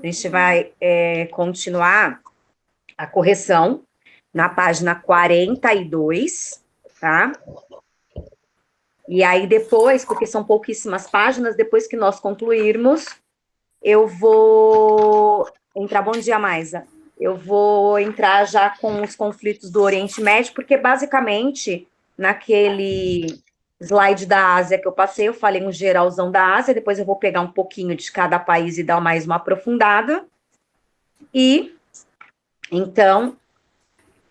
A gente vai continuar a correção na página 42, tá? E aí depois, porque são pouquíssimas páginas, depois que nós concluirmos, eu vou entrar, bom dia, Maisa. Eu vou entrar já com os conflitos do Oriente Médio, porque basicamente, naquele slide da Ásia que eu passei, eu falei um geralzão da Ásia, depois eu vou pegar um pouquinho de cada país e dar mais uma aprofundada. E, então,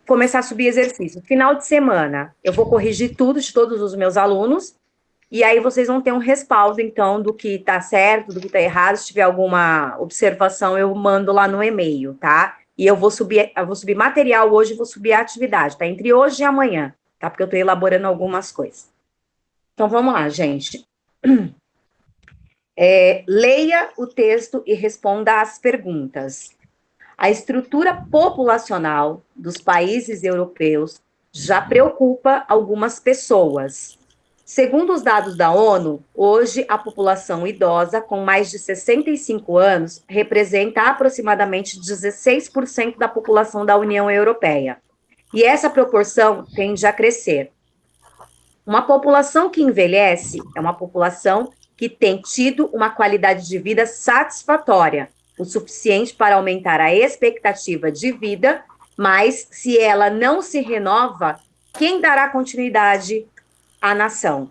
começar a subir exercício. Final de semana, eu vou corrigir tudo de todos os meus alunos, e aí vocês vão ter um respaldo, então, do que está certo, do que está errado. Se tiver alguma observação, eu mando lá no e-mail, tá? E eu vou subir material hoje, vou subir a atividade, tá? Entre hoje e amanhã, tá? Porque eu estou elaborando algumas coisas. Então, vamos lá, gente. Leia o texto e responda às perguntas. A estrutura populacional dos países europeus já preocupa algumas pessoas. Segundo os dados da ONU, hoje a população idosa com mais de 65 anos representa aproximadamente 16% da população da União Europeia. E essa proporção tende a crescer. Uma população que envelhece é uma população que tem tido uma qualidade de vida satisfatória, o suficiente para aumentar a expectativa de vida, mas se ela não se renova, quem dará continuidade à nação?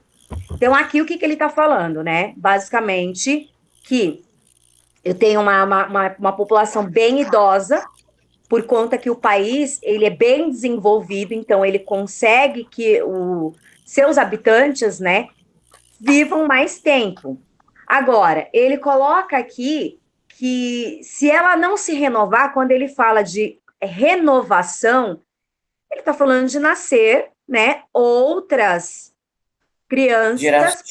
Então, aqui o que ele está falando, né? Basicamente, que eu tenho uma população bem idosa, por conta que o país ele é bem desenvolvido, então ele consegue que os seus habitantes, né, vivam mais tempo. Agora, ele coloca aqui que se ela não se renovar, quando ele fala de renovação, ele está falando de nascer, né, outras crianças,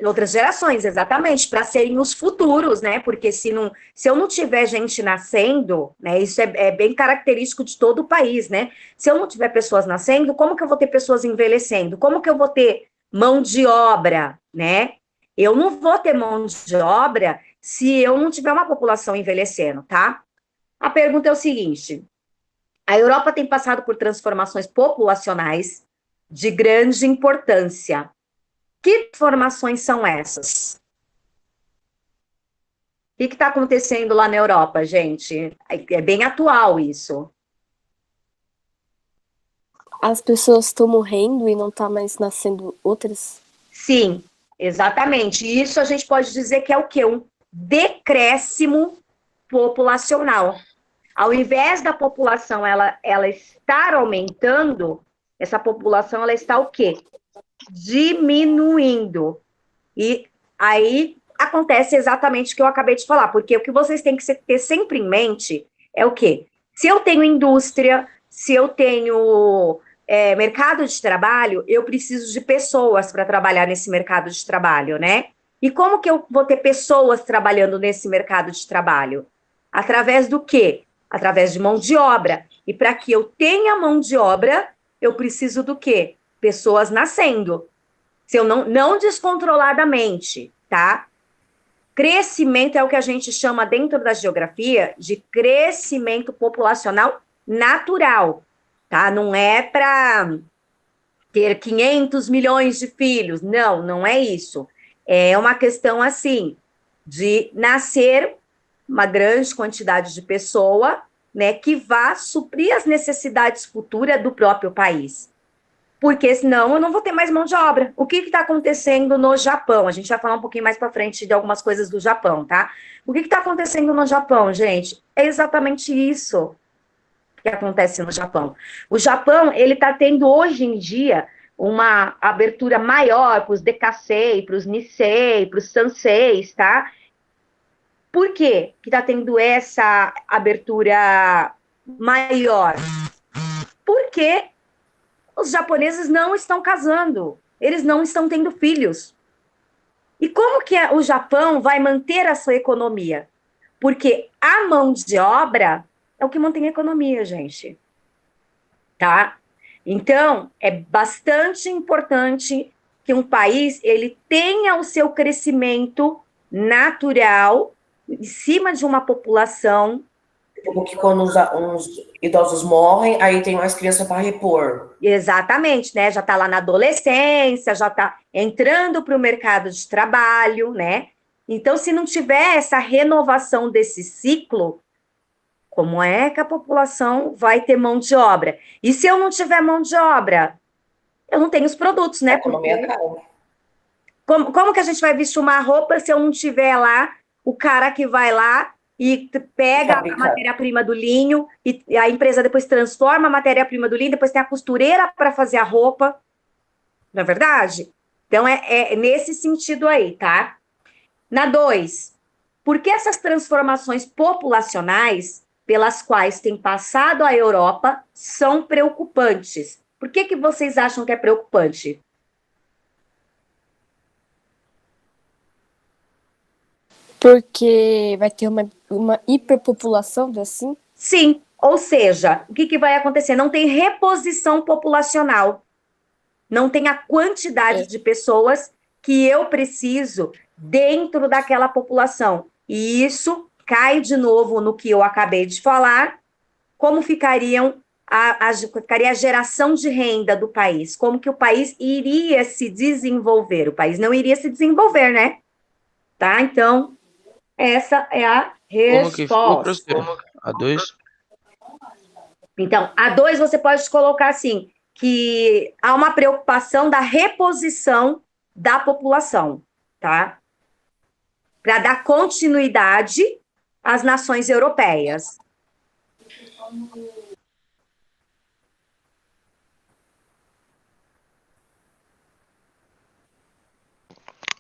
outras gerações, exatamente, para serem os futuros, né? Porque se eu não tiver gente nascendo, né? Isso é bem característico de todo o país, né? Se eu não tiver pessoas nascendo, como que eu vou ter pessoas envelhecendo? Como que eu vou ter mão de obra, né? Eu não vou ter mão de obra se eu não tiver uma população envelhecendo, tá? A pergunta é o seguinte: a Europa tem passado por transformações populacionais de grande importância. Que transformações são essas? O que está acontecendo lá na Europa, gente? É bem atual isso. As pessoas estão morrendo e não tá mais nascendo outras? Sim, exatamente. Isso a gente pode dizer que é o quê? Um decréscimo populacional. Ao invés da população ela estar aumentando, essa população ela está o quê? Diminuindo. E aí acontece exatamente o que eu acabei de falar, porque o que vocês têm que ter sempre em mente é o quê? Se eu tenho indústria, se eu tenho mercado de trabalho, eu preciso de pessoas para trabalhar nesse mercado de trabalho, né? E como que eu vou ter pessoas trabalhando nesse mercado de trabalho? Através do quê? Através de mão de obra. E para que eu tenha mão de obra, eu preciso do quê? Pessoas nascendo. Se eu não descontroladamente, tá? Crescimento é o que a gente chama dentro da geografia de crescimento populacional natural, tá? Não é para ter 500 milhões de filhos, não é isso. É uma questão assim de nascer uma grande quantidade de pessoa, né, que vá suprir as necessidades futuras do próprio país. Porque senão eu não vou ter mais mão de obra. O que está acontecendo no Japão? A gente vai falar um pouquinho mais para frente de algumas coisas do Japão, tá? O que está acontecendo no Japão, gente? É exatamente isso que acontece no Japão. O Japão, ele está tendo hoje em dia uma abertura maior para os DKSEI, para os Nisei, para os Sanseis, tá? Por quê que está tendo essa abertura maior? Porque os japoneses não estão casando, eles não estão tendo filhos. E como que o Japão vai manter a sua economia? Porque a mão de obra é o que mantém a economia, gente. Tá? Então, é bastante importante que um país ele tenha o seu crescimento natural em cima de uma população. Porque quando uns idosos morrem, aí tem mais criança para repor. Exatamente, né? Já está lá na adolescência, já está entrando para o mercado de trabalho, né? Então, se não tiver essa renovação desse ciclo, como é que a população vai ter mão de obra? E se eu não tiver mão de obra, eu não tenho os produtos, né? A economia cai. Como que a gente vai vestir uma roupa se eu não tiver lá o cara que vai lá e pega a matéria-prima do linho e a empresa depois transforma a matéria-prima do linho, depois tem a costureira para fazer a roupa, não é verdade? Então, é nesse sentido aí, tá? Na 2, por que essas transformações populacionais pelas quais tem passado a Europa são preocupantes? Por que vocês acham que é preocupante? Porque vai ter uma hiperpopulação assim? Sim, ou seja, o que vai acontecer? Não tem reposição populacional. Não tem a quantidade de pessoas que eu preciso dentro daquela população. E isso cai de novo no que eu acabei de falar, como ficaria a geração de renda do país, como que o país iria se desenvolver. O país não iria se desenvolver, né? Tá? Então, essa é a Como que ficou, resposta. professor? A 2? Então, a 2 você pode colocar assim, que há uma preocupação da reposição da população, tá? Para dar continuidade às nações europeias.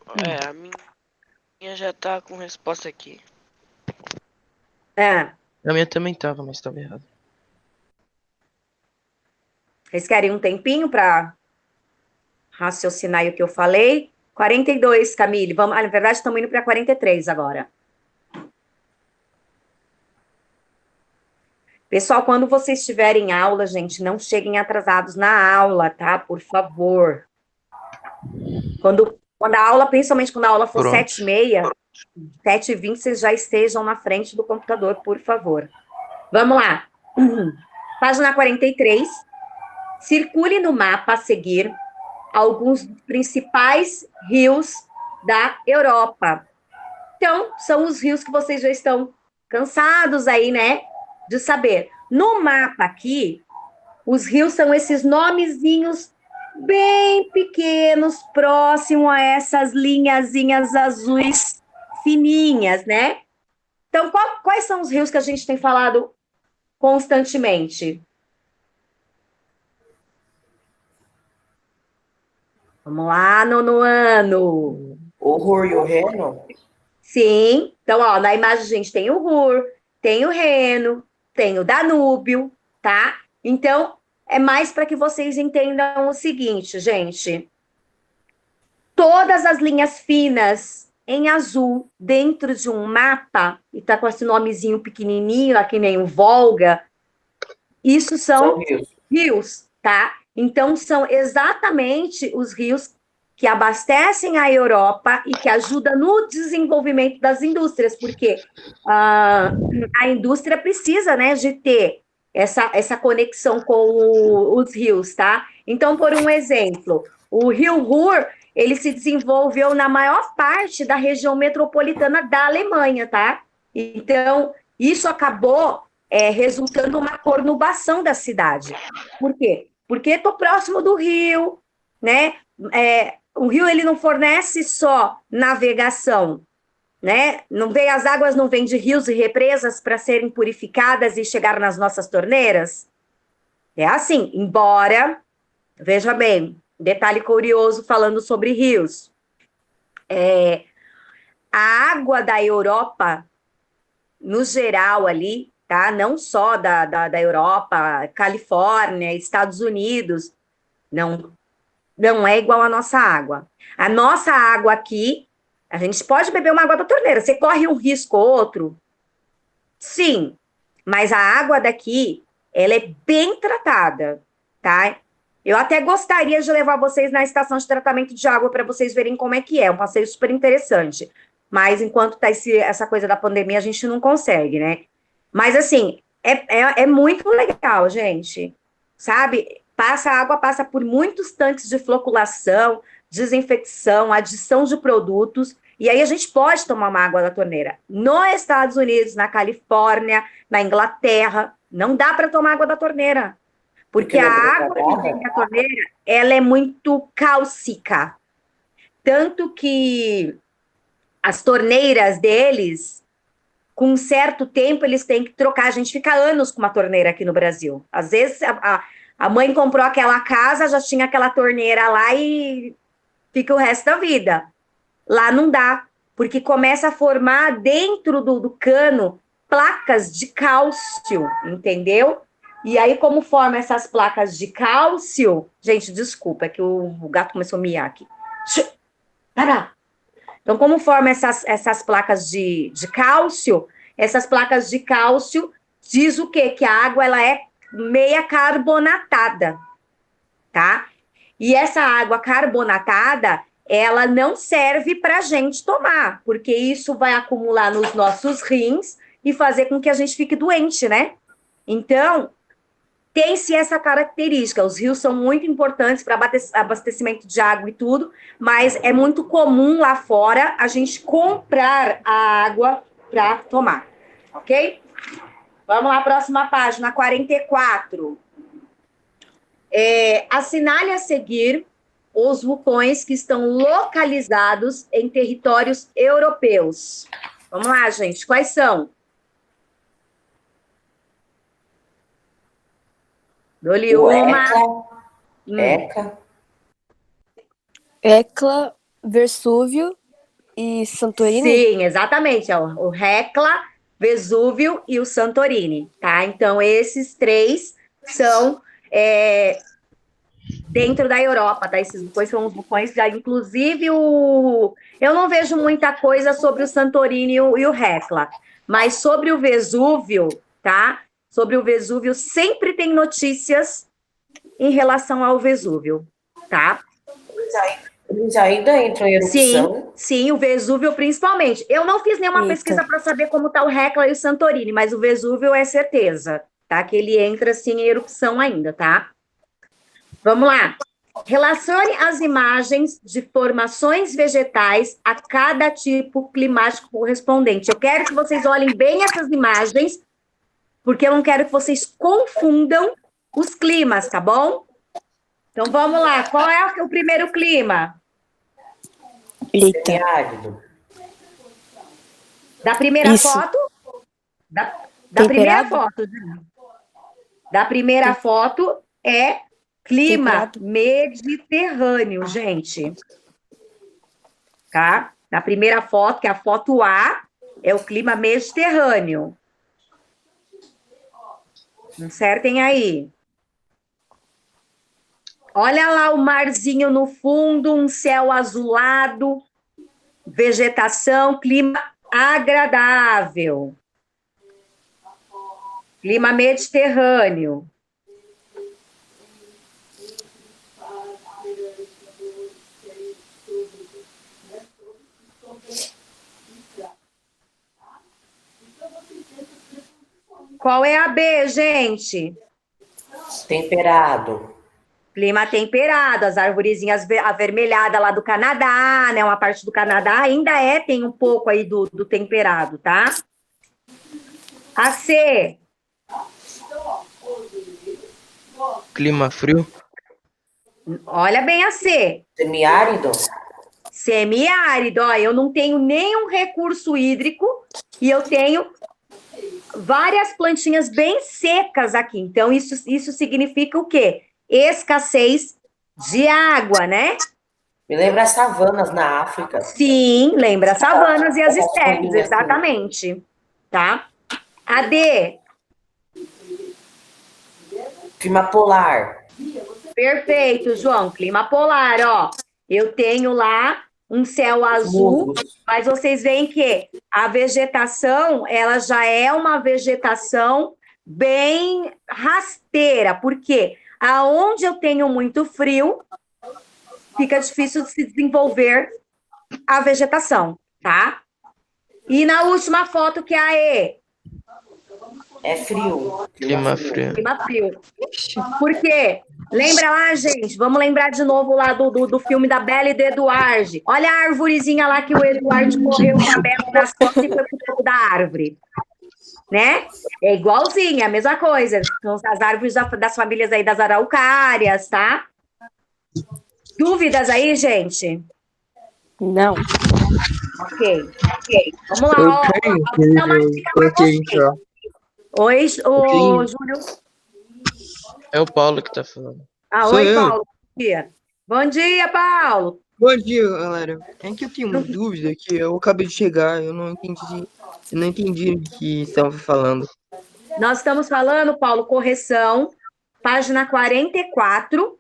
A minha já tá com resposta aqui. É. A minha também tava, mas tava errado. Vocês querem um tempinho para raciocinar o que eu falei? 42, Camille. Vamos, na verdade, estamos indo para 43 agora. Pessoal, quando vocês estiverem em aula, gente, não cheguem atrasados na aula, tá? Por favor. Quando a aula, principalmente quando a aula for 7h30, 7h20, vocês já estejam na frente do computador, por favor. Vamos lá. Página 43. Circule no mapa a seguir alguns dos principais rios da Europa. Então, são os rios que vocês já estão cansados aí, né, de saber. No mapa aqui, os rios são esses nomezinhos bem pequenos, próximo a essas linhazinhas azuis fininhas, né? Então, quais são os rios que a gente tem falado constantemente? Vamos lá, nono ano. O Ruhr e o Reno? Sim. Então, ó, na imagem a gente tem o Ruhr, tem o Reno, tem o Danúbio, tá? Então, é mais para que vocês entendam o seguinte, gente. Todas as linhas finas em azul dentro de um mapa, e tá com esse nomezinho pequenininho, aqui nem o Volga, isso são rios, tá? Então, são exatamente os rios que abastecem a Europa e que ajudam no desenvolvimento das indústrias, porque a indústria precisa, né, de ter essa conexão com os rios, tá? Então, por um exemplo, o rio Ruhr, ele se desenvolveu na maior parte da região metropolitana da Alemanha, tá? Então, isso acabou resultando uma conurbação da cidade. Por quê? Porque estou próximo do rio, né? O rio ele não fornece só navegação, né? As águas não vêm de rios e represas para serem purificadas e chegar nas nossas torneiras. É assim, embora, veja bem, detalhe curioso falando sobre rios. A água da Europa, no geral ali, tá? Não só da Europa, Califórnia, Estados Unidos, não é igual à nossa água. A nossa água aqui, a gente pode beber uma água da torneira, você corre um risco ou outro? Sim, mas a água daqui, ela é bem tratada, tá? Eu até gostaria de levar vocês na estação de tratamento de água para vocês verem como é que é, um passeio super interessante. mas enquanto tá essa coisa da pandemia, a gente não consegue, né? Mas, assim, é muito legal, gente, sabe? A água passa por muitos tanques de floculação, desinfecção, adição de produtos, e aí a gente pode tomar uma água da torneira. Nos Estados Unidos, na Califórnia, na Inglaterra, não dá para tomar água da torneira, porque a água que vem da torneira, ela é muito cálcica. Tanto que as torneiras deles, com um certo tempo, eles têm que trocar. A gente fica anos com uma torneira aqui no Brasil. Às vezes, a mãe comprou aquela casa, já tinha aquela torneira lá e fica o resto da vida. Lá não dá, porque começa a formar dentro do cano placas de cálcio, entendeu? E aí, como forma essas placas de cálcio... Gente, desculpa, é que o gato começou a miar aqui. Para! Então, como forma essas placas de cálcio? Essas placas de cálcio diz o quê? Que a água ela é meia carbonatada, tá? E essa água carbonatada, ela não serve para a gente tomar, porque isso vai acumular nos nossos rins e fazer com que a gente fique doente, né? Então, tem-se essa característica. Os rios são muito importantes para abastecimento de água e tudo, mas é muito comum lá fora a gente comprar a água para tomar, ok? Vamos lá, próxima página, 44. Assinale a seguir os vulcões que estão localizados em territórios europeus. Vamos lá, gente, quais são? Dou-lhe uma. Hecla. Hecla, Vesúvio e Santorini? Sim, exatamente. O Hecla, Vesúvio e o Santorini, tá? Então, esses três são dentro da Europa, tá? Esses vulcões são os vulcões, inclusive eu não vejo muita coisa sobre o Santorini e o Hecla, mas sobre o Vesúvio, tá? Sobre o Vesúvio sempre tem notícias em relação ao Vesúvio, tá? Eles ainda entram em erupção? Sim, o Vesúvio principalmente. Eu não fiz nenhuma pesquisa para saber como tá o Hecla e o Santorini, mas o Vesúvio é certeza, tá? Que ele entra, sim, em erupção ainda, tá? Vamos lá. Relacione as imagens de formações vegetais a cada tipo climático correspondente. Eu quero que vocês olhem bem essas imagens, porque eu não quero que vocês confundam os climas, tá bom? Então, vamos lá. Qual é o primeiro clima? Semiárido. Da primeira foto? Da primeira foto. Da primeira foto é clima mediterrâneo, gente. Tá? Na primeira foto, que é a foto A, é o clima mediterrâneo. Consertem aí. Olha lá o marzinho no fundo, um céu azulado, vegetação, clima agradável. Clima mediterrâneo. Qual é a B, gente? Temperado. Clima temperado, as arvorezinhas avermelhadas lá do Canadá, né? Uma parte do Canadá ainda tem um pouco aí do temperado, tá? A C. Clima frio. Olha bem a C. Semiárido. Semiárido, ó, eu não tenho nenhum recurso hídrico e eu tenho várias plantinhas bem secas aqui. Então, isso significa o quê? Escassez de água, né? Me lembra as savanas na África. Sim, lembra as savanas e as estepes, exatamente. Tá? A D. Clima polar. Perfeito, João. Clima polar, ó. Eu tenho lá um céu azul, mas vocês veem que a vegetação, ela já é uma vegetação bem rasteira, porque aonde eu tenho muito frio, fica difícil de se desenvolver a vegetação, tá? E na última foto, que é a E? É frio. Clima frio. Clima frio. Por quê? Lembra lá, gente? Vamos lembrar de novo lá do filme da Bela e do Eduardo. Olha a arvorezinha lá que o Eduardo correu com a Bela nas costas e foi pro topo da árvore. Né? É igualzinho, é a mesma coisa. São as árvores das famílias aí das araucárias, tá? Dúvidas aí, gente? Não. Ok. Vamos lá, Eu ó. tenho, Vou dar uma dica pra vocês. entrar. Oi, tenho. Júlio. É o Paulo que tá falando. Sou Oi, eu. Paulo. Bom dia. Bom dia, Paulo. Bom dia, galera. É que eu tenho uma dúvida que eu acabei de chegar, eu não entendi o que estavam falando. Nós estamos falando, Paulo, correção, página 44,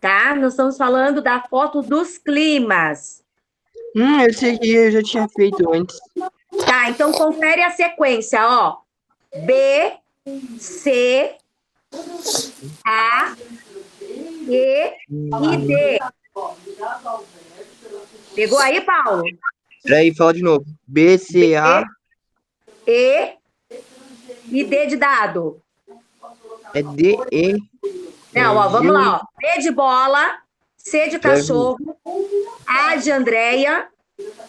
tá? Nós estamos falando da foto dos climas. Eu sei que eu já tinha feito antes. Tá, então confere a sequência, ó. B, C, A, E e D. Pegou aí, Paulo? Peraí, fala de novo. B, C, A, E e D de dado. é D, E. Não, ó, vamos lá, ó. B de bola, C de cachorro, A de Andréia,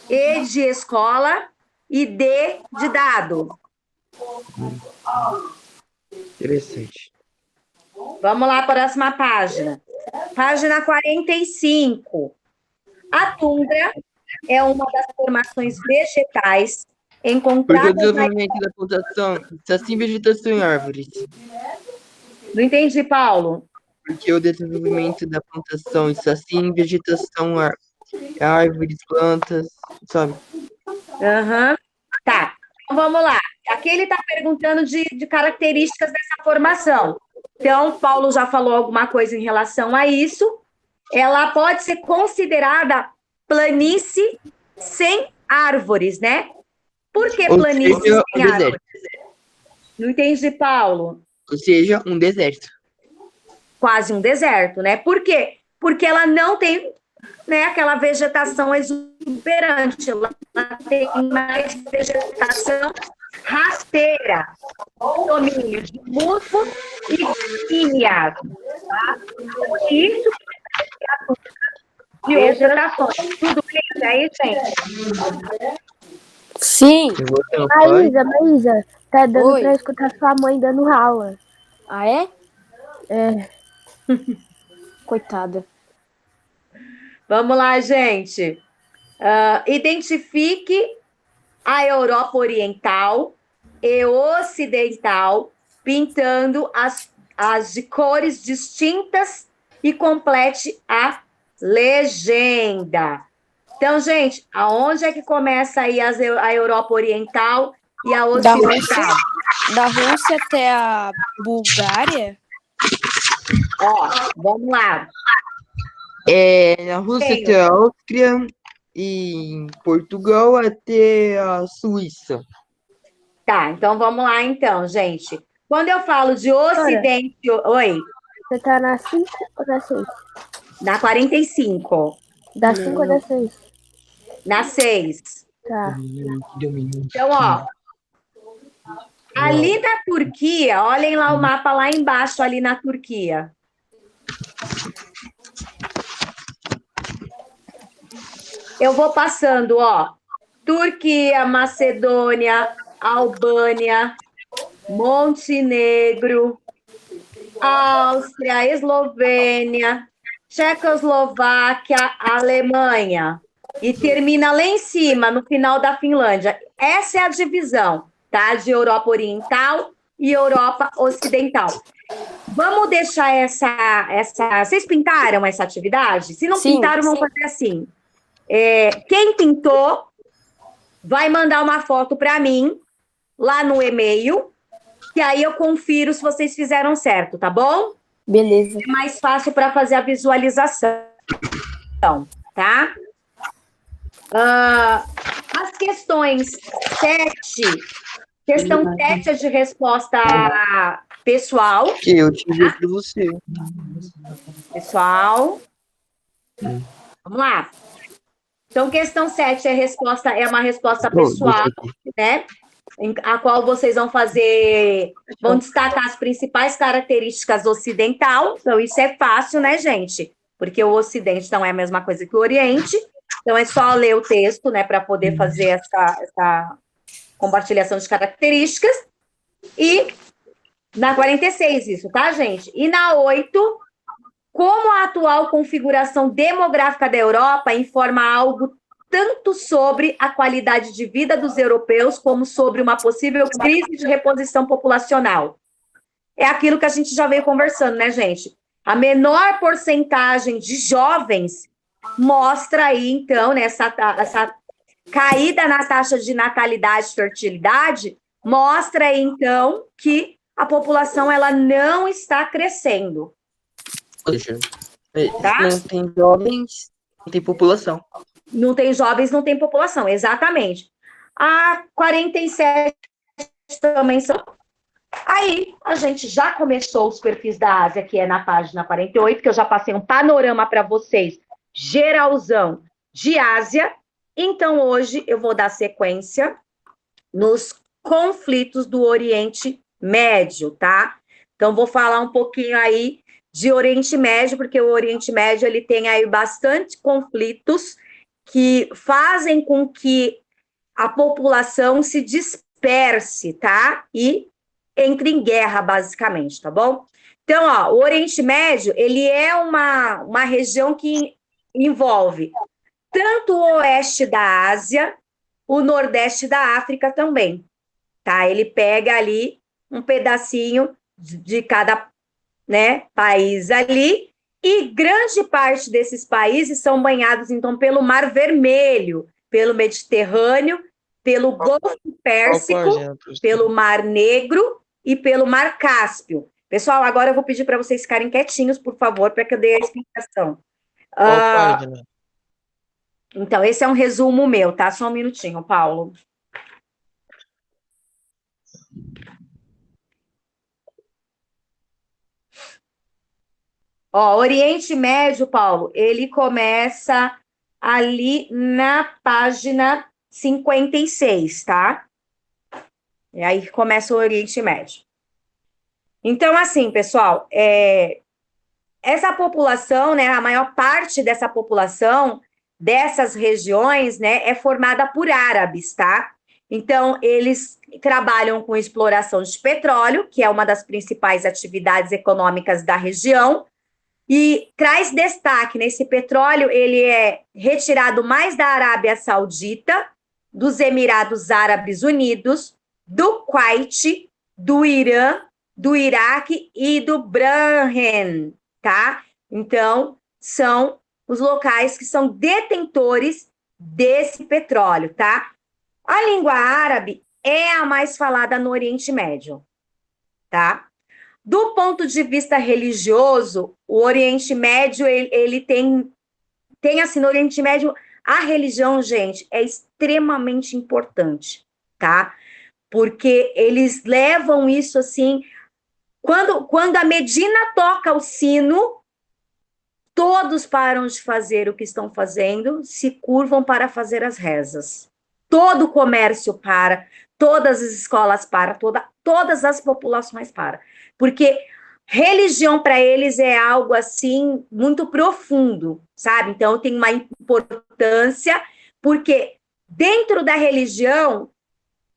E de escola e D de dado. Interessante. Vamos lá para a próxima página. Página 45. A tundra é uma das formações vegetais Porque o encontradas na... desenvolvimento da plantação está sem vegetação em árvores. Não entendi, Paulo. Porque o desenvolvimento da plantação está sem vegetação, árvores, plantas, sabe? Aham. Tá, então vamos lá. Aqui ele está perguntando de características dessa formação. Então, Paulo já falou alguma coisa em relação a isso. Ela pode ser considerada planície sem árvores, né? Por que Ou planície seja, sem um árvores? deserto. Não entendi, Paulo. Ou seja, um deserto. Quase um deserto, né? Por quê? Porque ela não tem, né, aquela vegetação exuberante, ela tem mais vegetação rasteira, domínio de musgo e pinha, tá? Por isso de vegetações. Tudo bem aí, gente? Sim. Eu vou ter um pai. Maísa, tá dando Oi. pra escutar sua mãe dando aula. Ah, é? É, Coitada. Vamos lá, gente. Identifique a Europa Oriental e Ocidental, pintando as de cores distintas e complete a legenda. Então, gente, aonde é que começa aí a Europa Oriental e a Da Ocidental? Da Rússia até a Bulgária? Ó, vamos lá. Na Rússia até a Áustria e em Portugal até a Suíça. Tá, então vamos lá, então, gente. Quando eu falo de Ocidente... Oi, você tá na 5 ou na 6? na 45. Da 5 ou da 6? Na 6. Tá. Então, ó, ali na Turquia, olhem lá o mapa lá embaixo, ali na Turquia. Eu vou passando, ó. Turquia, Macedônia, Albânia, Montenegro, Áustria, Eslovênia, Tchecoslováquia, Alemanha. E termina lá em cima, no final da Finlândia. Essa é a divisão, tá? De Europa Oriental e Europa Ocidental. Vamos deixar essa... Vocês pintaram essa atividade? Se não Sim, pintaram, vamos fazer assim. Quem pintou vai mandar uma foto para mim lá no e-mail, que aí eu confiro se vocês fizeram certo, tá bom? Beleza. É mais fácil para fazer a visualização, tá? As questões 7, questão 7 é de resposta pessoal. Que eu tive para você. Pessoal, vamos lá. Então, questão 7 é uma resposta Deixa pessoal, eu aqui. né? A qual vocês vão destacar as principais características ocidental. Então, isso é fácil, né, gente? Porque o Ocidente não é a mesma coisa que o Oriente. Então, é só ler o texto, né, para poder fazer essa compartilhação de características. E na 46, isso, tá, gente? E na 8, como a atual configuração demográfica da Europa informa algo tanto sobre a qualidade de vida dos europeus, como sobre uma possível crise de reposição populacional. É aquilo que a gente já veio conversando, né, gente? A menor porcentagem de jovens mostra aí, então, né, essa caída na taxa de natalidade e fertilidade, mostra aí, então, que a população ela não está crescendo. Poxa, Tá? não tem jovens, não tem população. Não tem jovens, não tem população, exatamente. A 47 também são. Aí, a gente já começou os perfis da Ásia, que é na página 48, que eu já passei um panorama para vocês, geralzão de Ásia. Então, hoje, eu vou dar sequência nos conflitos do Oriente Médio, tá? Então, vou falar um pouquinho aí de Oriente Médio, porque o Oriente Médio, ele tem aí bastante conflitos que fazem com que a população se disperse, tá? E entre em guerra, basicamente, tá bom? Então, ó, o Oriente Médio, ele é uma região que envolve tanto o oeste da Ásia, o nordeste da África também, tá? Ele pega ali um pedacinho de cada, né, país ali, e grande parte desses países são banhados, então, pelo Mar Vermelho, pelo Mediterrâneo, pelo Golfo Pérsico, pelo Mar Negro e pelo Mar Cáspio. Pessoal, agora eu vou pedir para vocês ficarem quietinhos, por favor, para que eu dê a explicação. Então, esse é um resumo meu, tá? Só um minutinho, Paulo. Ó, Oriente Médio, Paulo, ele começa ali na página 56, tá? E aí começa o Oriente Médio. Então, assim, pessoal, essa população, né, a maior parte dessa população, dessas regiões, né, é formada por árabes, tá? Então, eles trabalham com exploração de petróleo, que é uma das principais atividades econômicas da região, e traz destaque nesse petróleo, ele é retirado mais da Arábia Saudita, dos Emirados Árabes Unidos, do Kuwait, do Irã, do Iraque e do Bahrein, tá? Então, são os locais que são detentores desse petróleo, tá? A língua árabe é a mais falada no Oriente Médio, tá? Do ponto de vista religioso, o Oriente Médio, ele tem assim, no Oriente Médio, a religião, gente, é extremamente importante, tá? Porque eles levam isso, assim, quando a Medina toca o sino, todos param de fazer o que estão fazendo, se curvam para fazer as rezas. Todo o comércio para, todas as escolas para, todas as populações para. Porque religião para eles é algo assim muito profundo, sabe? Então tem uma importância, porque dentro da religião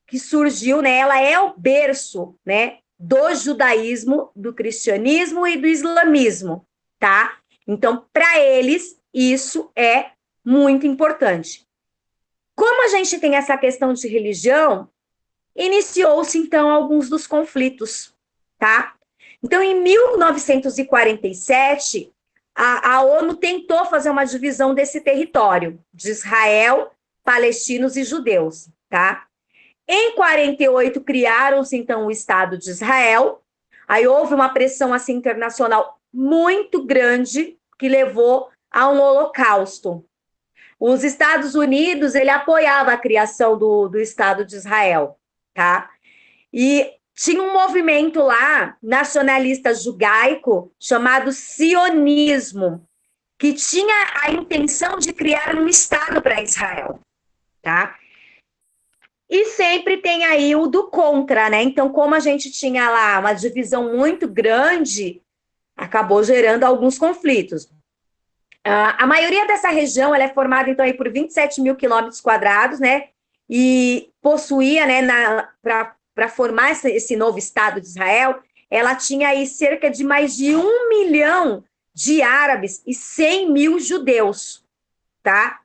que surgiu, né, ela é o berço, né, do judaísmo, do cristianismo e do islamismo, tá? Então, para eles, isso é muito importante. Como a gente tem essa questão de religião, iniciou-se, então, alguns dos conflitos, tá? Então, em 1947, a ONU tentou fazer uma divisão desse território, de Israel, palestinos e judeus, tá? Em 48, criaram-se, então, o Estado de Israel. Aí houve uma pressão assim, internacional muito grande, que levou a um holocausto. Os Estados Unidos, ele apoiava a criação do Estado de Israel, tá? E tinha um movimento lá, nacionalista judaico, chamado sionismo, que tinha a intenção de criar um Estado para Israel, tá? E sempre tem aí o do contra, né? Então, como a gente tinha lá uma divisão muito grande, acabou gerando alguns conflitos. A maioria dessa região ela é formada, então, aí por 27 mil quilômetros quadrados, né? E possuía, né, para formar esse novo Estado de Israel, ela tinha aí cerca de mais de 1 milhão de árabes e 100 mil judeus, tá?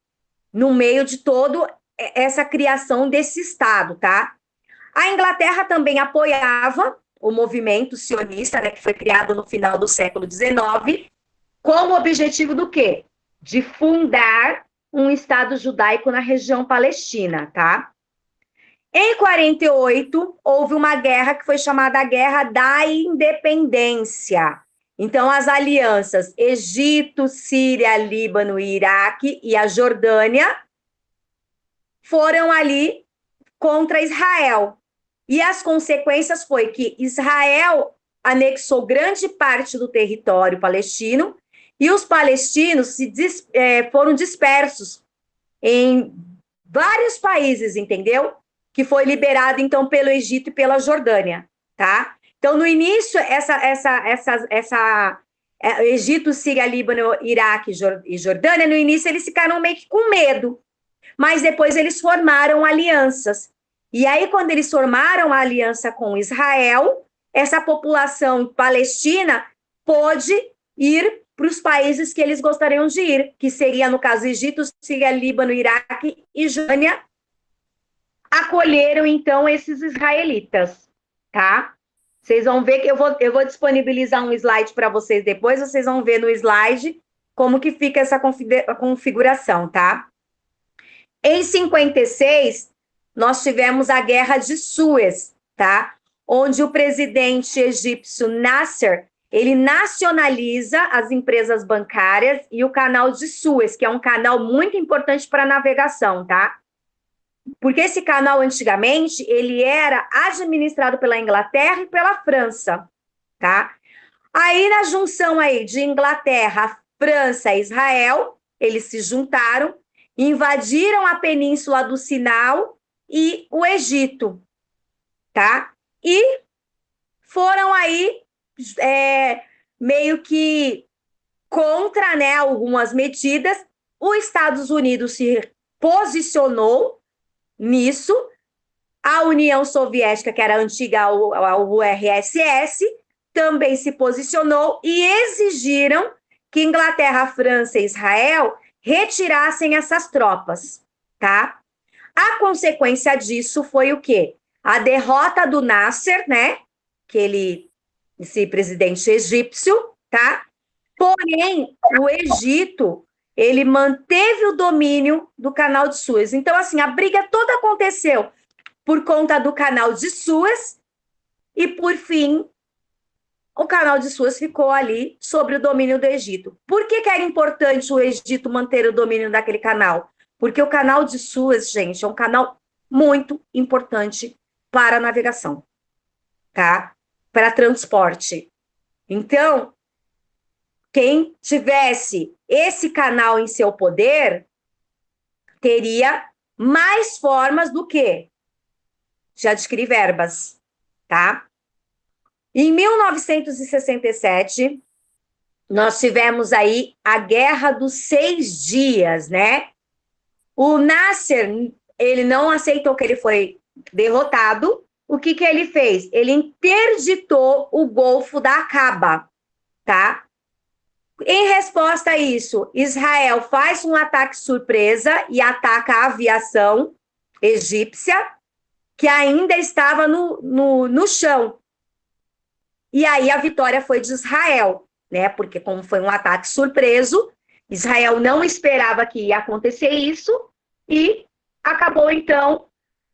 No meio de todo essa criação desse Estado, tá? A Inglaterra também apoiava o movimento sionista, né, que foi criado no final do século XIX, com o objetivo do quê? De fundar um Estado judaico na região palestina, tá? Em 48, houve uma guerra que foi chamada a Guerra da Independência. Então, as alianças Egito, Síria, Líbano e Iraque e a Jordânia foram ali contra Israel. E as consequências foi que Israel anexou grande parte do território palestino e os palestinos foram dispersos em vários países, entendeu? Que foi liberado, então, pelo Egito e pela Jordânia, tá? Então, no início, Egito, Síria, Líbano, Iraque e Jordânia, no início eles ficaram meio que com medo, mas depois eles formaram alianças. E aí, quando eles formaram a aliança com Israel, essa população palestina pôde ir para os países que eles gostariam de ir, que seria, no caso, Egito, Síria, Líbano, Iraque e Jordânia, acolheram, então, esses israelitas, tá? Vocês vão ver que eu vou disponibilizar um slide para vocês depois, vocês vão ver no slide como que fica essa configuração, tá? Em 56, nós tivemos a Guerra de Suez, tá? Onde o presidente egípcio Nasser, ele nacionaliza as empresas bancárias e o canal de Suez, que é um canal muito importante para navegação, tá? Porque esse canal, antigamente, ele era administrado pela Inglaterra e pela França, tá? Aí, na junção aí de Inglaterra, França e Israel, eles se juntaram, invadiram a península do Sinai e o Egito, tá? E foram aí meio que contra, né, algumas medidas. Os Estados Unidos se posicionou nisso, a União Soviética, que era antiga ao URSS, também se posicionou e exigiram que Inglaterra, França e Israel retirassem essas tropas, tá? A consequência disso foi o quê? A derrota do Nasser, né? Esse presidente egípcio, tá? Porém, o Egito, ele manteve o domínio do canal de Suez. Então, assim, a briga toda aconteceu por conta do canal de Suez e, por fim, o canal de Suez ficou ali sobre o domínio do Egito. Por que era importante o Egito manter o domínio daquele canal? Porque o canal de Suez, gente, é um canal muito importante para a navegação, tá? Para transporte. Então, quem tivesse esse canal em seu poder teria mais formas do que de adquirir verbas, tá? Em 1967, nós tivemos aí a Guerra dos 6 Dias, né? O Nasser, ele não aceitou que ele foi derrotado. O que ele fez? Ele interditou o Golfo da Aqaba, tá? Em resposta a isso, Israel faz um ataque surpresa e ataca a aviação egípcia, que ainda estava no chão. E aí a vitória foi de Israel, né? Porque como foi um ataque surpreso, Israel não esperava que ia acontecer isso e acabou, então,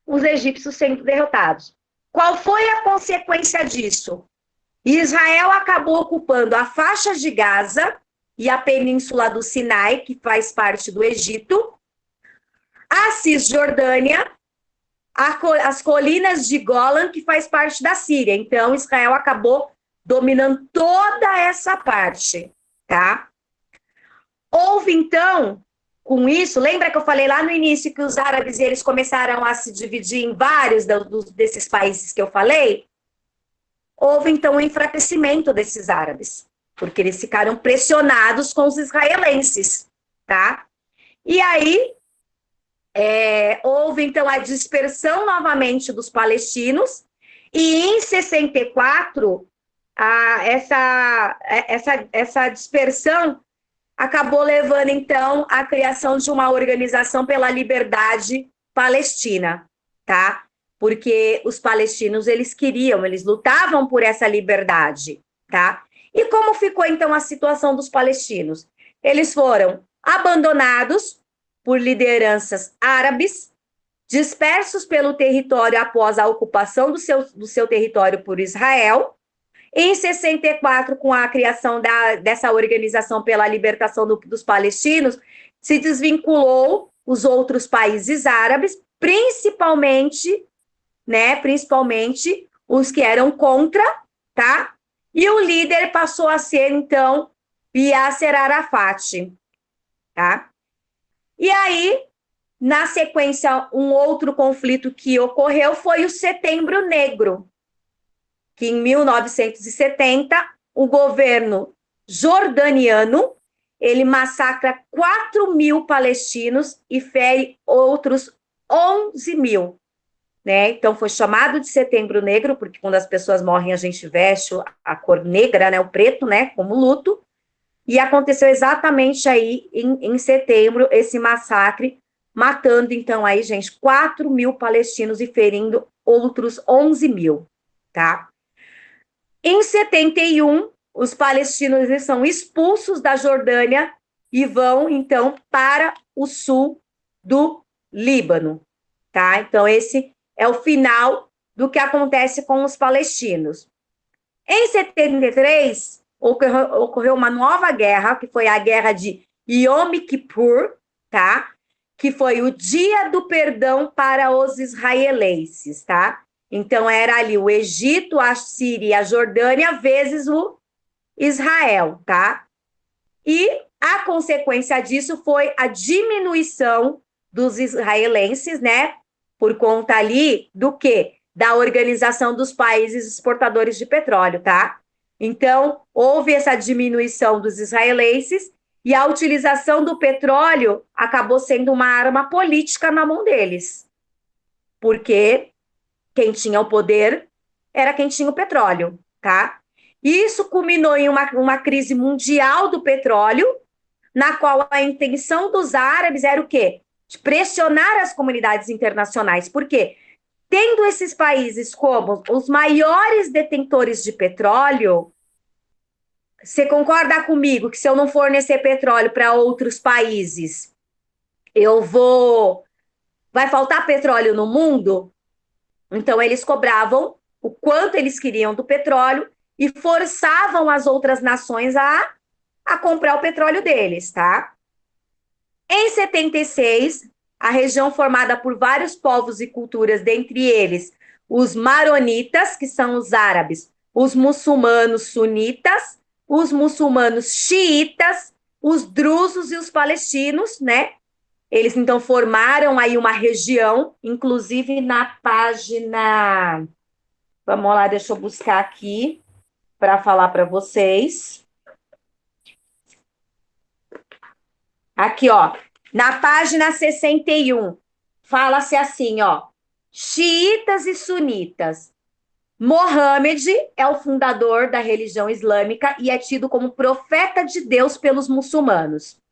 os egípcios sendo derrotados. Qual foi a consequência disso? Israel acabou ocupando a faixa de Gaza e a península do Sinai, que faz parte do Egito, a Cisjordânia, as colinas de Golan, que faz parte da Síria. Então, Israel acabou dominando toda essa parte, tá? houve, então, com isso, lembra que eu falei lá no início que os árabes eles começaram a se dividir em vários desses países que eu falei? Houve, então, um enfraquecimento desses árabes, porque eles ficaram pressionados com os israelenses, tá? E aí, houve, então, a dispersão novamente dos palestinos, e em 64, essa dispersão acabou levando, então, à criação de uma organização pela liberdade palestina, tá? Porque os palestinos, eles lutavam por essa liberdade, tá? E como ficou, então, a situação dos palestinos? Eles foram abandonados por lideranças árabes, dispersos pelo território após a ocupação do seu território por Israel. Em 64, com a criação dessa organização pela libertação dos palestinos, se desvinculou os outros países árabes, principalmente os que eram contra, tá? E o líder passou a ser, então, Yasser Arafat, tá? E aí, na sequência, um outro conflito que ocorreu foi o Setembro Negro, que em 1970, o governo jordaniano, ele massacra 4.000 palestinos e fere outros 11.000, né? Então, foi chamado de Setembro Negro, porque quando as pessoas morrem, a gente veste a cor negra, né? O preto, né? Como luto. E aconteceu exatamente aí, em setembro, esse massacre, matando, então, aí, gente, 4.000 palestinos e ferindo outros 11.000, tá? Em 71, os palestinos eles são expulsos da Jordânia e vão, então, para o sul do Líbano, tá? Então, esse é o final do que acontece com os palestinos. Em 73, ocorreu uma nova guerra, que foi a guerra de Yom Kippur, tá? Que foi o dia do perdão para os israelenses, tá? Então, era ali o Egito, a Síria e a Jordânia vezes o Israel, tá? E a consequência disso foi a diminuição dos israelenses, né? Por conta ali do quê? Da Organização dos Países Exportadores de Petróleo, tá? Então, houve essa diminuição dos israelenses e a utilização do petróleo acabou sendo uma arma política na mão deles. Porque quem tinha o poder era quem tinha o petróleo, tá? Isso culminou em uma crise mundial do petróleo, na qual a intenção dos árabes era o quê? De pressionar as comunidades internacionais. Por quê? Tendo esses países como os maiores detentores de petróleo, você concorda comigo que se eu não fornecer petróleo para outros países, vai faltar petróleo no mundo? Então, eles cobravam o quanto eles queriam do petróleo e forçavam as outras nações a comprar o petróleo deles, tá? Em 76, a região formada por vários povos e culturas, dentre eles os maronitas, que são os árabes, os muçulmanos sunitas, os muçulmanos xiitas, os drusos e os palestinos, né? Eles, então, formaram aí uma região, inclusive na página... Vamos lá, deixa eu buscar aqui para falar para vocês. Aqui, ó, na página 61, fala-se assim, ó, xiitas e sunitas. Mohammed é o fundador da religião islâmica e é tido como profeta de Deus pelos muçulmanos.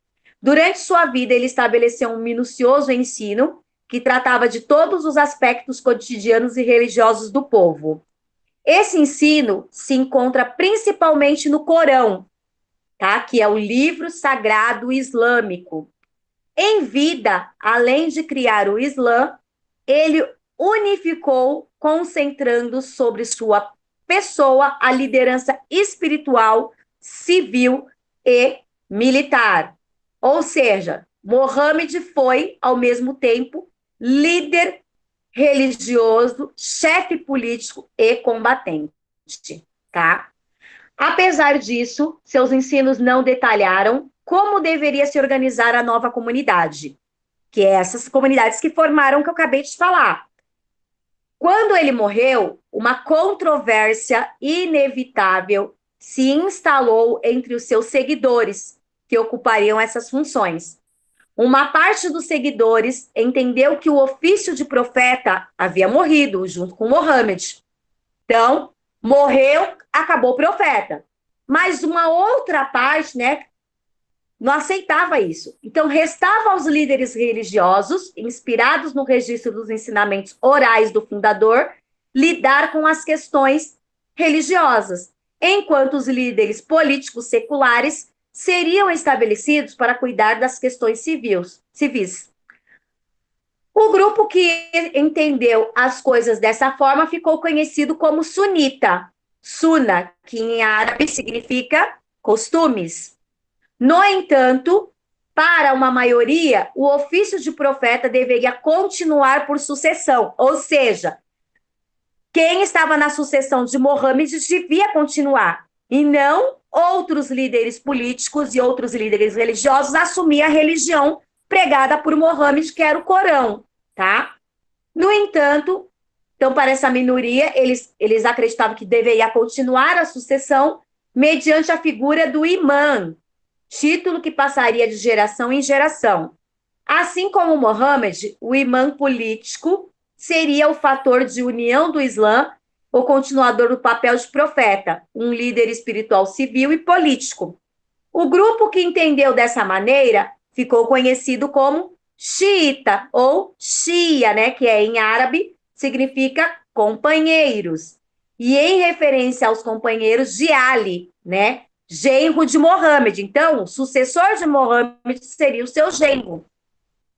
Durante sua vida, ele estabeleceu um minucioso ensino que tratava de todos os aspectos cotidianos e religiosos do povo. Esse ensino se encontra principalmente no Corão, tá? Que é o livro sagrado islâmico. Em vida, além de criar o Islã, ele unificou, concentrando sobre sua pessoa a liderança espiritual, civil e militar. Ou seja, Mohammed foi, ao mesmo tempo, líder religioso, chefe político e combatente, tá? Apesar disso, seus ensinos não detalharam como deveria se organizar a nova comunidade, que é essas comunidades que formaram que eu acabei de falar. Quando ele morreu, uma controvérsia inevitável se instalou entre os seus seguidores, que ocupariam essas funções. Uma parte dos seguidores entendeu que o ofício de profeta havia morrido junto com Mohammed. Então, morreu, acabou o profeta. Mas uma outra parte, né, não aceitava isso. Então, restava aos líderes religiosos, inspirados no registro dos ensinamentos orais do fundador, lidar com as questões religiosas, enquanto os líderes políticos seculares seriam estabelecidos para cuidar das questões civis. O grupo que entendeu as coisas dessa forma ficou conhecido como sunita, suna, que em árabe significa costumes. No entanto, para uma maioria, o ofício de profeta deveria continuar por sucessão, ou seja, quem estava na sucessão de Mohammed devia continuar, e não outros líderes políticos e outros líderes religiosos assumir a religião pregada por Mohammed, que era o Corão, tá? No entanto, então, para essa minoria, eles acreditavam que deveria continuar a sucessão mediante a figura do imã, título que passaria de geração em geração. Assim como Mohammed, o imã político seria o fator de união do Islã, o continuador do papel de profeta, um líder espiritual civil e político. O grupo que entendeu dessa maneira ficou conhecido como xiita ou Shia, né, que em árabe significa companheiros. E em referência aos companheiros de Ali, né, genro de Mohammed. Então, o sucessor de Mohammed seria o seu genro,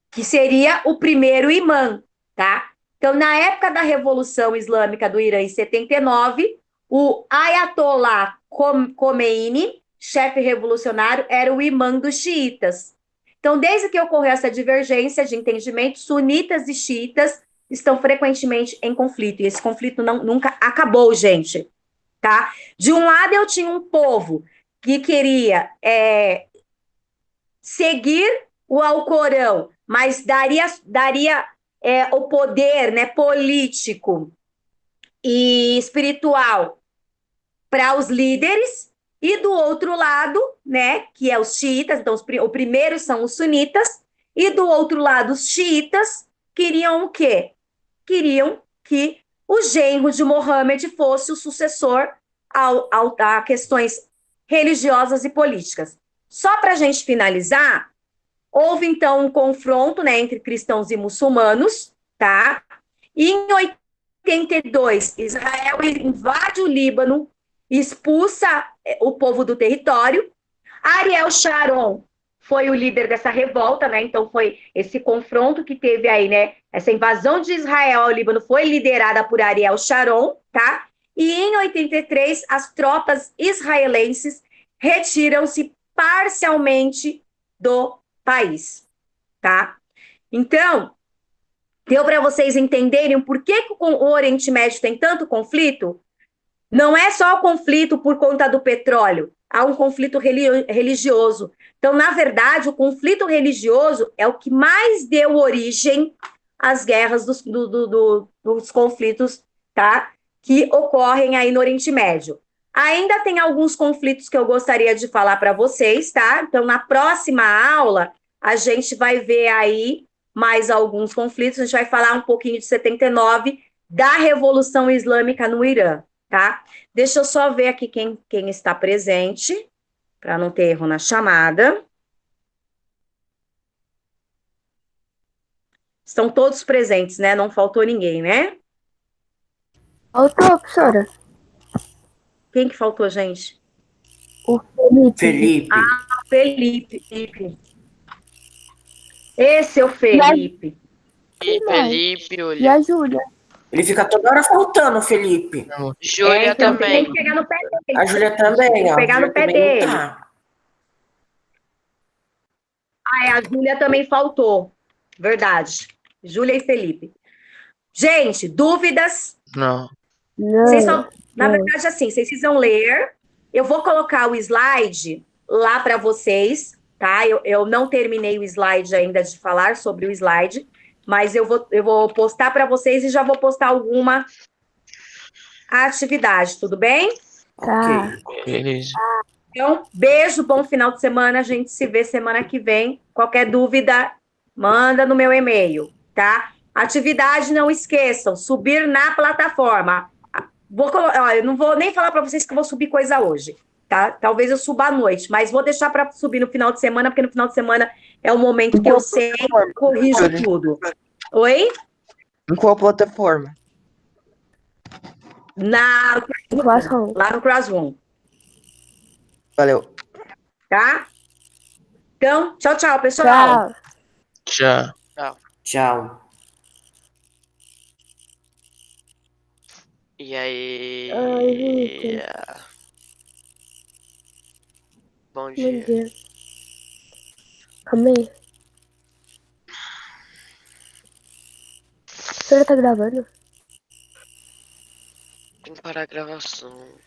que seria o primeiro imã, tá? Então, na época da Revolução Islâmica do Irã, em 79, o Ayatollah Khomeini, chefe revolucionário, era o imã dos xiitas. Então, desde que ocorreu essa divergência de entendimento, sunitas e xiitas estão frequentemente em conflito. E esse conflito nunca acabou, gente. Tá? De um lado, eu tinha um povo que queria seguir o Alcorão, mas daria o poder, né, político e espiritual para os líderes, e do outro lado, né, que é os xiitas, então o primeiro são os sunitas, e do outro lado os xiitas queriam o quê? Queriam que o genro de Mohammed fosse o sucessor a questões religiosas e políticas. Só para a gente finalizar, houve, então, um confronto, né, entre cristãos e muçulmanos, tá? E em 82, Israel invade o Líbano, expulsa o povo do território. Ariel Sharon foi o líder dessa revolta, né? Então, foi esse confronto que teve aí, né? Essa invasão de Israel ao Líbano foi liderada por Ariel Sharon, tá? E em 83, as tropas israelenses retiram-se parcialmente do país, tá? Então, deu para vocês entenderem por que o Oriente Médio tem tanto conflito? Não é só o conflito por conta do petróleo, há um conflito religioso. Então, na verdade, o conflito religioso é o que mais deu origem às guerras dos conflitos, tá? Que ocorrem aí no Oriente Médio. Ainda tem alguns conflitos que eu gostaria de falar para vocês, tá? Então, na próxima aula, a gente vai ver aí mais alguns conflitos. A gente vai falar um pouquinho de 79, da Revolução Islâmica no Irã, tá? Deixa eu só ver aqui quem está presente, para não ter erro na chamada. Estão todos presentes, né? Não faltou ninguém, né? Faltou, professora. Quem que faltou, gente? O Felipe. Felipe. Felipe. Esse é o Felipe. E Felipe, E olha. a Júlia. Ele fica toda hora faltando, Felipe. Júlia então também. Tem que pegar no pé dele. A Júlia também, ó. Pegar no A Júlia pé também não dele. tá. A Júlia também faltou. Verdade. Júlia e Felipe. Gente, dúvidas? Não. Não. Na verdade, assim, vocês precisam ler. Eu vou colocar o slide lá para vocês, tá? Eu não terminei o slide ainda de falar sobre o slide, mas eu vou postar para vocês e já vou postar alguma atividade, tudo bem? Tá. Ok. Beleza. Então, beijo, bom final de semana. A gente se vê semana que vem. Qualquer dúvida, manda no meu e-mail, tá? Atividade, não esqueçam, subir na plataforma. Eu não vou nem falar para vocês que eu vou subir coisa hoje, tá? Talvez eu suba à noite, mas vou deixar para subir no final de semana, porque no final de semana é o momento que eu sei e corrijo tudo. Oi? Em qual plataforma? Classroom. Lá no Classroom, Valeu. tá? Então, tchau, tchau, pessoal. Tchau. Tchau. Tchau. E aí? Ai, Vitor. Bom Bom dia. dia. Calma aí. A senhora tá gravando? Tem que parar a gravação.